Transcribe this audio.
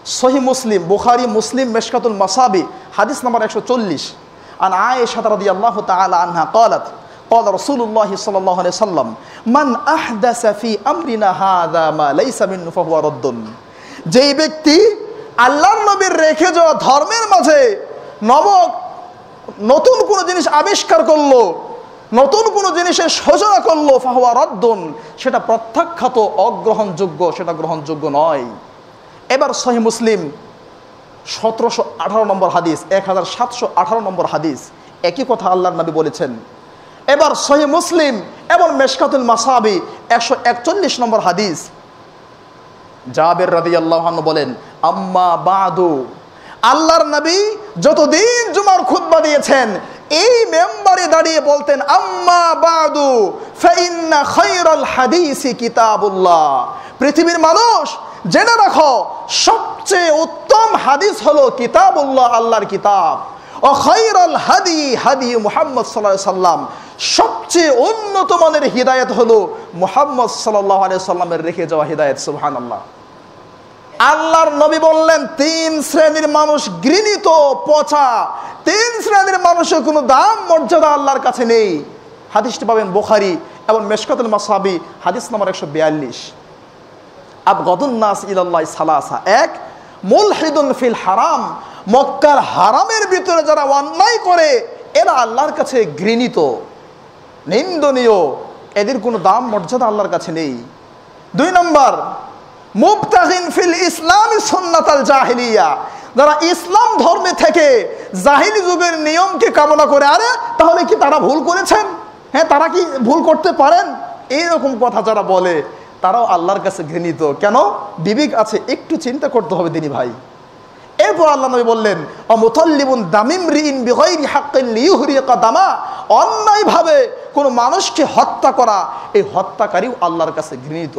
সহিহ মুসলিম, বুখারী, মুসলিম, মিশকাতুল মাসাবি, হাদিস নাম্বার 140। আন আয়েশা রাদিয়াল্লাহু তাআলা আনহা ক্বালাত ক্বালা রাসূলুল্লাহ সাল্লাল্লাহু আলাইহি সাল্লাম মান আহদাসা ফি আমরিনা হাযা মা লাইসা মিনহু ফাহুয়া রাদ্দুন। যেই ব্যক্তি আল্লাহর নবীর রেখে যাওয়া ধর্মের মাঝে নতুন কোনো জিনিস আবিষ্কার করলো, নতুন কোনো জিনিসের সূচনা করলো, ফাহুয়া রাদ্দুন, সেটা প্রত্যাখ্যাত, অগ্রহণযোগ্য, সেটা গ্রহণযোগ্য নয়। এবার সহিহ মুসলিম 1718 নম্বর হাদিস, 1718 নম্বর হাদিস, একই কথা আল্লাহর নবী বলেছেন। এবার সহিহ মুসলিম এবং মিশকাতুল মাসাবি 141 নম্বর হাদিস, জাবের রাদিয়াল্লাহু আনহু বলেন, আম্মা বাদু, আল্লাহর নবী যতদিন জুমার খুতবা দিয়েছেন এই মেম্বারে দাঁড়িয়ে বলতেন, আম্মা বাদু ফাইন্না খায়রাল হাদিসি কিতাবুল্লাহ, পৃথিবীর মানুষ জেনে রাখো সবচেয়ে উত্তম হাদিস হলো কিতাবুল্লাহ, আল্লাহর কিতাব। ও খায়রাল হাদি হাদি মুহাম্মদ সাল্লাল্লাহু আলাইহি সাল্লাম, সবচেয়ে উন্নত মানের হিদায়াত হলো মুহাম্মদ সাল্লাল্লাহু আলাইহি সাল্লামের রেখে যাওয়া হিদায়াত। সুবহানাল্লাহ। আল্লাহর নবী বললেন 3 শ্রেণীর মানুষ ঘৃণিত, পচা, 3 শ্রেণীর মানুষের কোনো দাম মর্যাদা আল্লাহর কাছে নেই। হাদিসটি পাবেন বুখারী এবং মিশকাতুল মাসাবি, হাদিস নম্বর 142। আবগাদুন নাস ইলাল্লাহি সালাসা, এক মুলহিদুন ফিল হারাম, মক্কার হারামের ভিতরে যারা অন্যায় করে এরা আল্লাহর কাছে ঘৃণিত, নিন্দনীয়, এদের কোনো দাম মর্যাদা আল্লাহর কাছে নেই। 2 নম্বর, মুবতাগিন ফিল ইসলামি সুন্নাতাল জাহিলিয়া, যারা ইসলাম ধর্মে থেকে জাহিলি যুগের নিয়মকে কামনা করে, আরে তাহলে কি তারা ভুল করেছেন, হ্যাঁ তারা কি ভুল করতে পারেন, এইরকম কথা যারা বলে তারাও আল্লাহর কাছে ঘৃণিত। কেন? বিবেক আছে, একটু চিন্তা করতে হবে দিনী ভাই। এরপর আল্লাহ নবী বললেন, অমুতাল্লিবুন দামিমরিইন বিগাইরি হাক্কিন লিইহরিকা দামা, অন্যায়ভাবে কোনো মানুষকে হত্যা করা, এই হত্যাকারীও আল্লাহর কাছে ঘৃণিত।